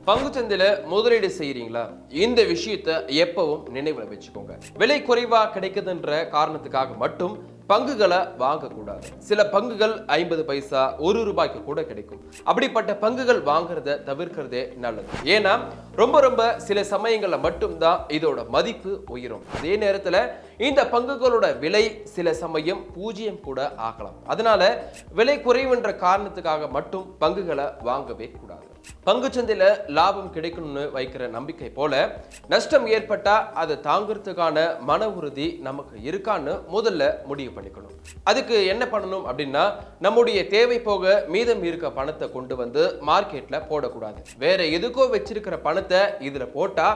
பங்குச்சந்தையில முதலீடு செய்யறீங்களா? இந்த விஷயத்தை எப்பவும் நினைவுல வச்சுக்கோங்க. விலை குறைவா கிடைக்குதுன்ற காரணத்துக்காக மட்டும் பங்குகளை வாங்கக்கூடாது. சில பங்குகள் 50 பைசா, ₹1 கூட கிடைக்கும். அப்படிப்பட்ட பங்குகள் வாங்குறத தவிர்க்கிறதே நல்லது. ஏன்னா ரொம்ப சில சமயங்கள்ல மட்டும்தான் இதோட மதிப்பு உயரும். அதே நேரத்துல இந்த பங்குகளோட விலை சில சமயம் 0 கூட ஆகலாம். அதனால விலை குறைவுன்ற காரணத்துக்காக மட்டும் பங்குகளை வாங்கவே கூடாது. பங்குச்சந்தையில லாபம் கிடைக்கணும்னு வைக்கிற நம்பிக்கை போல நஷ்டம் ஏற்பட்டா அதை தாங்கிறதுக்கான மன உறுதி நமக்கு இருக்கான்னு முதல்ல முடிவு பண்ணிக்கணும். அதுக்கு என்ன பண்ணணும் அப்படின்னா, நம்முடைய தேவை போக மீதம் இருக்க பணத்தை கொண்டு வந்து மார்க்கெட்ல போடக்கூடாது. வேற எதுக்கோ வச்சிருக்கிற பணத்தை இதுல போட்டா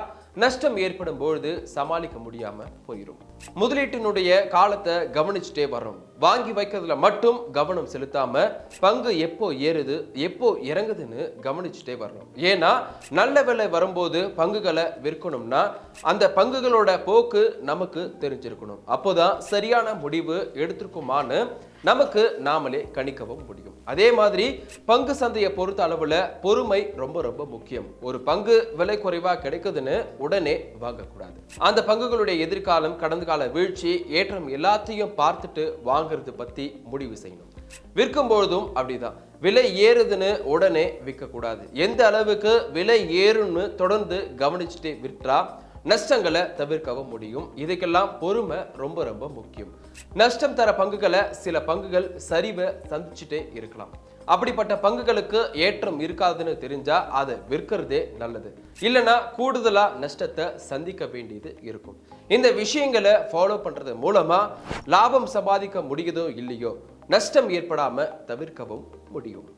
நஷ்டம் ஏற்படும் பொழுது சமாளிக்க முடியாம போயிடும். முதலீட்டினுடைய காலத்தை கவனிச்சுட்டே வரும். வாங்கி வைக்கிறதுல மட்டும் கவனம் செலுத்தாம பங்கு எப்போ ஏறுது எப்போ இறங்குதுன்னு கவனிச்சுட்டே வரணும். ஏன்னா நல்ல விலை வரும்போது பங்குகளை விற்கணும்னா அந்த பங்குகளோட போக்கு நமக்கு தெரிஞ்சிருக்கணும். அப்போதான் சரியான முடிவு எடுத்திருக்குமான்னு நமக்கு நாமளே கணிக்கவும் முடியும். அதே மாதிரி பங்கு சந்தையை பொறுத்த அளவுல பொறுமை ரொம்ப முக்கியம். ஒரு பங்கு விலை குறைவா கிடைக்குதுன்னு உடனே வாங்கக்கூடாது. அந்த பங்குகளுடைய எதிர்காலம், கடந்த கால வீழ்ச்சி, ஏற்றம் எல்லாத்தையும் பார்த்துட்டு வாங்குறது பத்தி முடிவு செய்யணும். விற்கும் பொழுதும் அப்படிதான். விலை ஏறுதுன்னு உடனே விற்க கூடாது. எந்த அளவுக்கு விலை ஏறுன்னு தொடர்ந்து கவனிச்சுட்டே விற்றா நஷ்டங்களை தவிர்க்கவும் முடியும். இதுக்கெல்லாம் பொறுமை ரொம்ப முக்கியம். நஷ்டம் தர பங்குகளை சில பங்குகள் சரிவை சந்திச்சுட்டே இருக்கலாம். அப்படிப்பட்ட பங்குகளுக்கு ஏற்றம் இருக்காதுன்னு தெரிஞ்சா அதை விற்கிறதே நல்லது. இல்லைன்னா கூடுதலா நஷ்டத்தை சந்திக்க வேண்டியது இருக்கும். இந்த விஷயங்களை ஃபாலோ பண்றது மூலமா லாபம் சம்பாதிக்க முடியுதோ இல்லையோ நஷ்டம் ஏற்படாம தவிர்க்கவும் முடியும்.